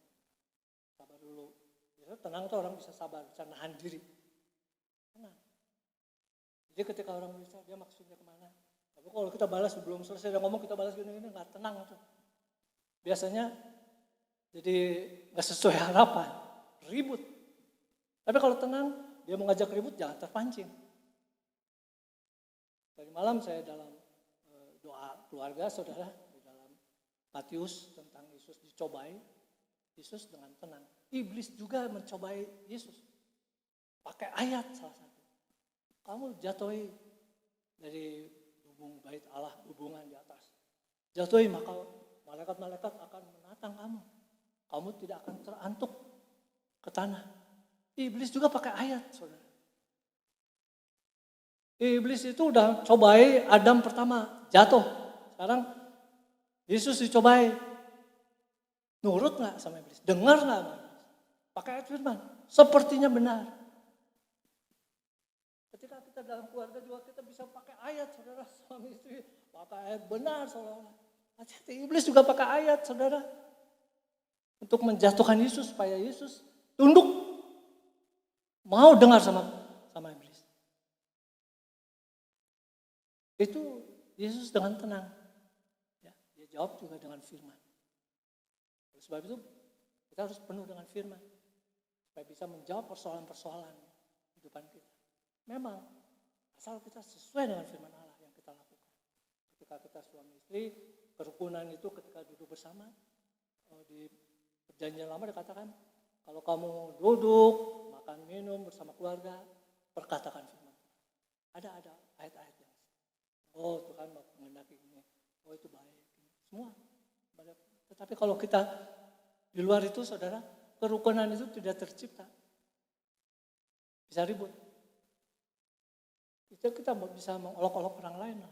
sabar dulu. Biasanya tenang tuh orang bisa sabar, bisa nahan diri. Tenang. Jadi ketika orang bisa, dia maksudnya kemana? Tapi kalau kita balas sebelum selesai dia ngomong, kita balas gini-gini, nggak tenang tuh. Biasanya jadi nggak sesuai harapan, ribut. Tapi kalau tenang, dia mau ngajak ribut, jangan terpancing. Tadi malam saya dalam doa keluarga, saudara, di dalam Matius tentang Yesus dicobai, Yesus dengan tenang. Iblis juga mencobai Yesus. Pakai ayat salah satu. Kamu jatuhi dari hubung bait Allah, hubungan di atas. Jatuhi maka malaikat-malaikat akan menatang kamu. Kamu tidak akan terantuk ke tanah. Iblis juga pakai ayat, saudara. Iblis itu udah cobai Adam pertama, jatuh. Sekarang Yesus dicobai. Nurut gak sama iblis? Dengar gak sama iblis? Pakai ayat firman. Sepertinya benar. Ketika kita dalam keluarga juga kita bisa pakai ayat, saudara, suami istri. Pakai ayat benar, saudara. Iblis juga pakai ayat, saudara. Untuk menjatuhkan Yesus, supaya Yesus tunduk. Mau dengar sama iblis. Itu Yesus dengan tenang. Ya, dia jawab juga dengan firman. Oleh sebab itu kita harus penuh dengan firman. Supaya bisa menjawab persoalan-persoalan kehidupan kita. Memang asal kita sesuai dengan firman Allah yang kita lakukan. Ketika kita suami istri, kerukunan itu ketika duduk bersama. Di perjanjian lama dikatakan Kalau kamu duduk, makan, minum bersama keluarga, perkatakan firman Tuhan. Ada ayat-ayat yang oh Tuhan mau menghendaki ini, oh itu baik, semua. Tetapi kalau kita di luar itu, saudara, kerukunan itu tidak tercipta. Bisa ribut. Itu kita bisa mengolok-olok orang lain.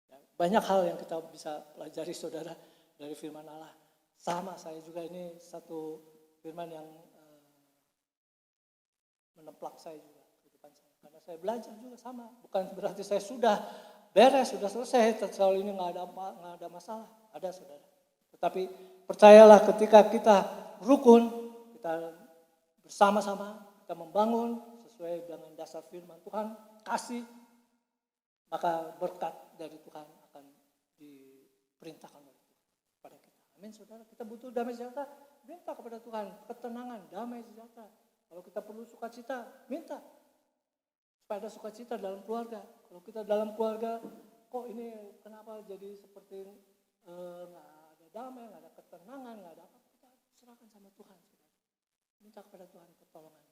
Ya, banyak hal yang kita bisa pelajari, saudara, dari firman Allah. Sama, saya juga ini satu firman yang menemplak saya juga, kehidupan saya. Karena saya belajar juga sama. Bukan berarti saya sudah beres, sudah selesai, soal ini nggak ada masalah. Ada, saudara. Tetapi percayalah, ketika kita rukun, kita bersama-sama, kita membangun sesuai dengan dasar firman Tuhan, kasih, maka berkat dari Tuhan akan diperintahkan oleh Tuhan kepada kita. Amin, saudara. Kita butuh damai sejahtera, minta kepada Tuhan ketenangan, damai sejahtera. Kalau kita perlu sukacita, minta supaya ada sukacita dalam keluarga. Kalau kita dalam keluarga, kok ini kenapa jadi seperti nggak ada damai, nggak ada ketenangan, nggak ada apa, kita serahkan sama Tuhan, saudara. Minta kepada Tuhan pertolongan.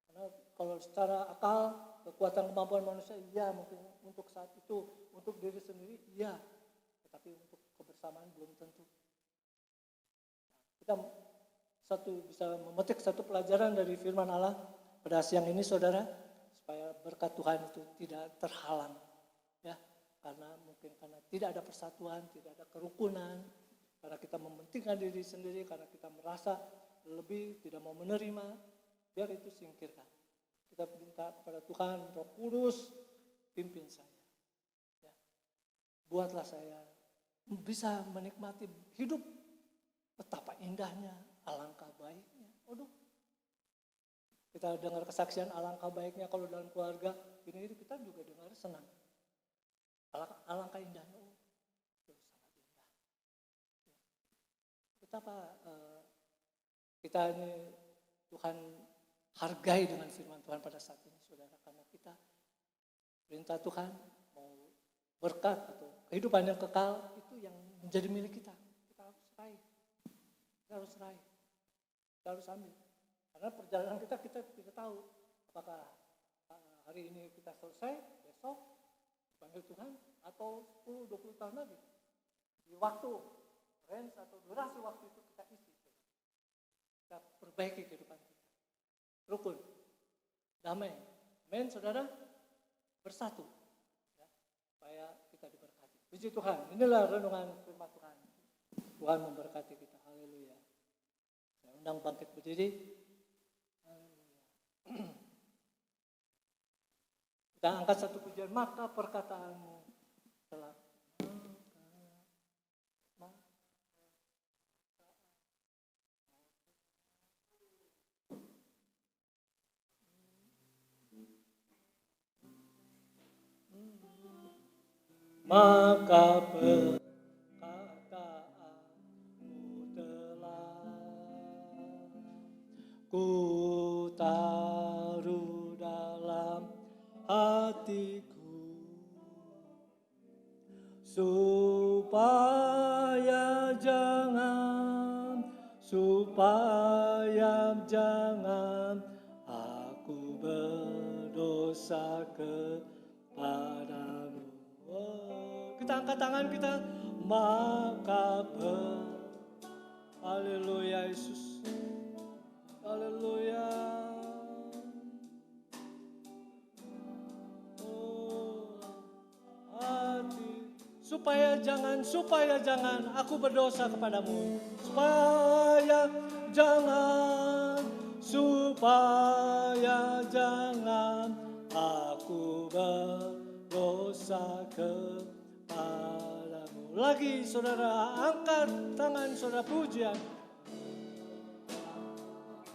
Karena kalau secara akal, kekuatan kemampuan manusia, iya mungkin untuk saat itu, untuk diri sendiri, iya. Tetapi untuk kebersamaan belum tentu. Kita bisa memetik satu pelajaran dari firman Allah pada siang ini, saudara, supaya berkat Tuhan itu tidak terhalang. Ya, karena tidak ada persatuan, tidak ada kerukunan, karena kita mementingkan diri sendiri, karena kita merasa lebih, tidak mau menerima, biar itu singkirkan. Kita minta kepada Tuhan, Roh Kudus, pimpin saya. Ya. Buatlah saya bisa menikmati hidup, betapa indahnya, alangkah baiknya. Aduh, kita dengar kesaksian alangkah baiknya kalau dalam keluarga, ini kita juga dengar senang. Alangkah indahnya, oh, itu sangat indah. Ya. Betapa kita ini Tuhan hargai dengan firman Tuhan pada saat ini, saudara, karena kita perintah Tuhan mau berkat atau kehidupan yang kekal itu yang menjadi milik kita. Kita harus raih, kita harus ambil. Karena perjalanan kita tidak tahu apakah hari ini kita selesai, besok dipanggil Tuhan, atau 10-20 tahun lagi. Di waktu, range atau durasi waktu itu kita isi. Kita perbaiki kehidupan kita. Rukun, damai, amin, saudara, bersatu, ya, supaya kita diberkati. Puji Tuhan, inilah renungan firman Tuhan. Tuhan memberkati kita, haleluya. Saya undang bangkit berdiri. Haleluya. Kita angkat satu pujian, maka perkataanmu telah maka perkataanmu telah ku taruh dalam hatiku, supaya jangan aku berdosa kepadamu. Kita angkat tangan kita, maka haleluya Yesus, haleluya. Oh, hati, supaya jangan aku berdosa kepadamu, supaya jangan aku berdosa kepadamu. Lagi saudara, angkat tangan saudara, pujian.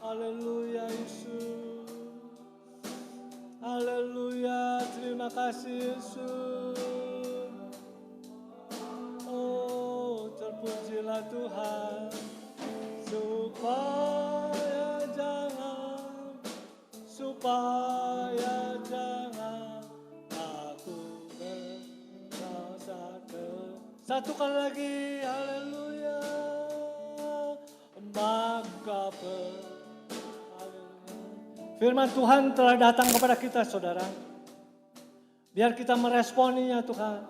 Haleluya Yesus, haleluya, terima kasih Yesus. Oh, terpujilah Tuhan, supaya jangan aku berdosa satu kali lagi, haleluya, maka Firman Tuhan telah datang kepada kita, saudara. Biar kita meresponinya, Tuhan.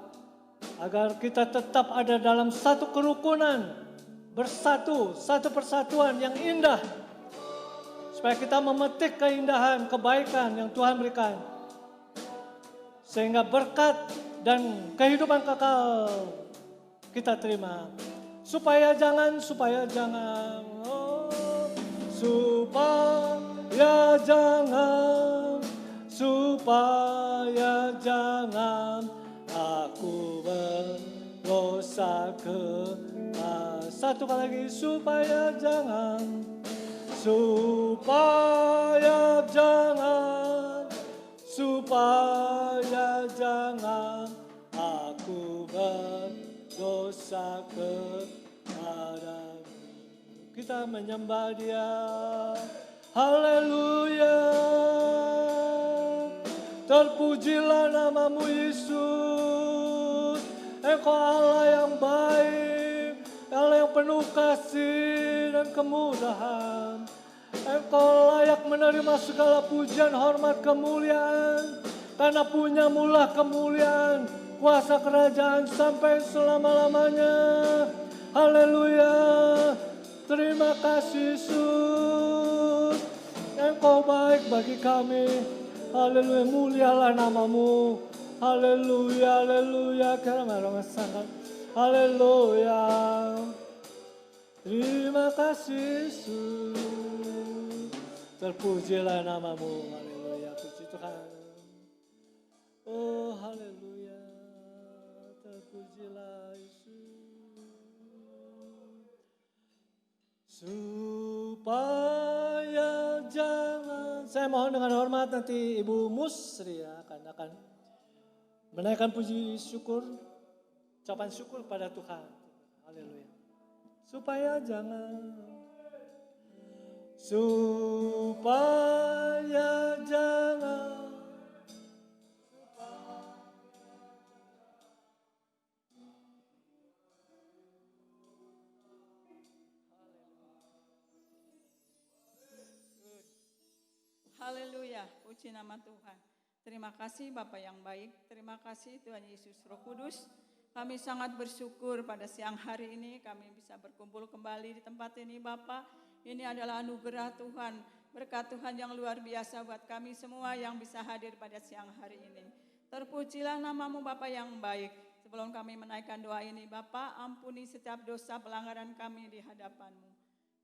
Agar kita tetap ada dalam satu kerukunan, bersatu, satu persatuan yang indah. Supaya kita memetik keindahan, kebaikan yang Tuhan berikan. Sehingga berkat dan kehidupan kekal kita terima. Supaya jangan, oh, supaya jangan aku berdosa satu kali lagi, supaya jangan aku berdosa kepadamu. Kita menyembah Dia. Haleluya. Terpujilah namamu Yesus. Engkau Allah yang baik, Allah yang penuh kasih dan kemudahan. Engkau layak menerima segala pujian, hormat, kemuliaan. Karena punyamulah kemuliaan, kuasa kerajaan sampai selama-lamanya. Haleluya. Terima kasih Yesus. Engkau baik bagi kami. Haleluya, mulialah namamu. Haleluya, haleluya. Haleluya. Terima kasih Yesus. Terpujilah namamu. Haleluya, puji Tuhan. Oh, haleluya. Terpujilah Yesus. Supaya jangan, saya mohon dengan hormat nanti Ibu Musri akan menaikkan puji syukur, ucapan syukur pada Tuhan. Haleluya. Supaya jangan Haleluya, puji nama Tuhan. Terima kasih Bapa yang baik, terima kasih Tuhan Yesus Roh Kudus. Kami sangat bersyukur pada siang hari ini kami bisa berkumpul kembali di tempat ini Bapa. Ini adalah anugerah Tuhan, berkat Tuhan yang luar biasa buat kami semua yang bisa hadir pada siang hari ini. Terpujilah namamu Bapa yang baik. Sebelum kami menaikkan doa ini Bapa, ampuni setiap dosa pelanggaran kami di hadapan-Mu.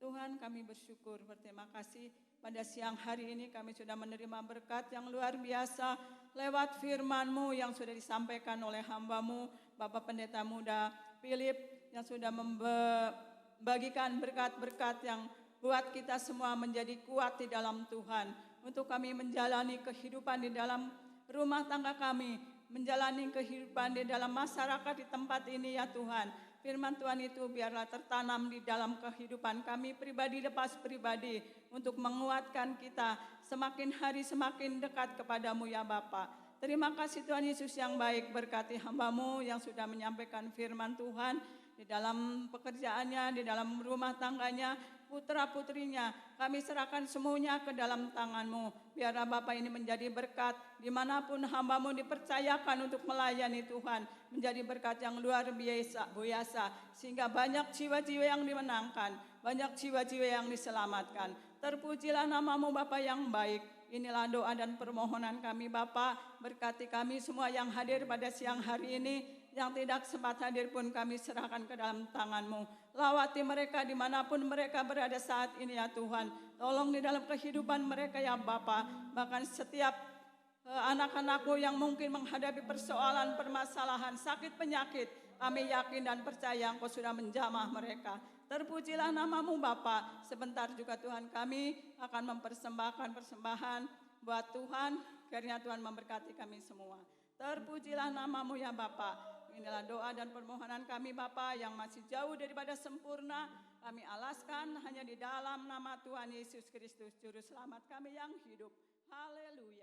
Tuhan kami bersyukur, berterima kasih pada siang hari ini kami sudah menerima berkat yang luar biasa lewat firman-Mu yang sudah disampaikan oleh hamba-Mu, Bapak Pendeta Muda Philip yang sudah membagikan berkat-berkat yang buat kita semua menjadi kuat di dalam Tuhan. Untuk kami menjalani kehidupan di dalam rumah tangga kami, menjalani kehidupan di dalam masyarakat di tempat ini ya Tuhan. Firman Tuhan itu biarlah tertanam di dalam kehidupan kami pribadi lepas pribadi untuk menguatkan kita semakin hari semakin dekat kepadamu ya Bapa. Terima kasih Tuhan Yesus yang baik, berkati hamba-Mu yang sudah menyampaikan firman Tuhan di dalam pekerjaannya, di dalam rumah tangganya, putra-putrinya. Kami serahkan semuanya ke dalam tangan-Mu. Biarlah Bapa ini menjadi berkat dimanapun hamba-Mu dipercayakan untuk melayani Tuhan. Menjadi berkat yang luar biasa, sehingga banyak jiwa-jiwa yang dimenangkan, banyak jiwa-jiwa yang diselamatkan. Terpujilah namamu Bapa yang baik. Inilah doa dan permohonan kami Bapa, berkati kami semua yang hadir pada siang hari ini, yang tidak sempat hadir pun kami serahkan ke dalam tangan-Mu. Lawati mereka dimanapun mereka berada saat ini ya Tuhan. Tolong di dalam kehidupan mereka ya Bapa, bahkan setiap anak-anakku yang mungkin menghadapi persoalan, permasalahan, sakit, penyakit, kami yakin dan percaya Engkau sudah menjamah mereka. Terpujilah namamu Bapa. Sebentar juga Tuhan kami akan mempersembahkan persembahan buat Tuhan, kiranya Tuhan memberkati kami semua. Terpujilah namamu ya Bapa. Inilah doa dan permohonan kami Bapa yang masih jauh daripada sempurna. Kami alaskan hanya di dalam nama Tuhan Yesus Kristus, Juru Selamat kami yang hidup. Haleluya.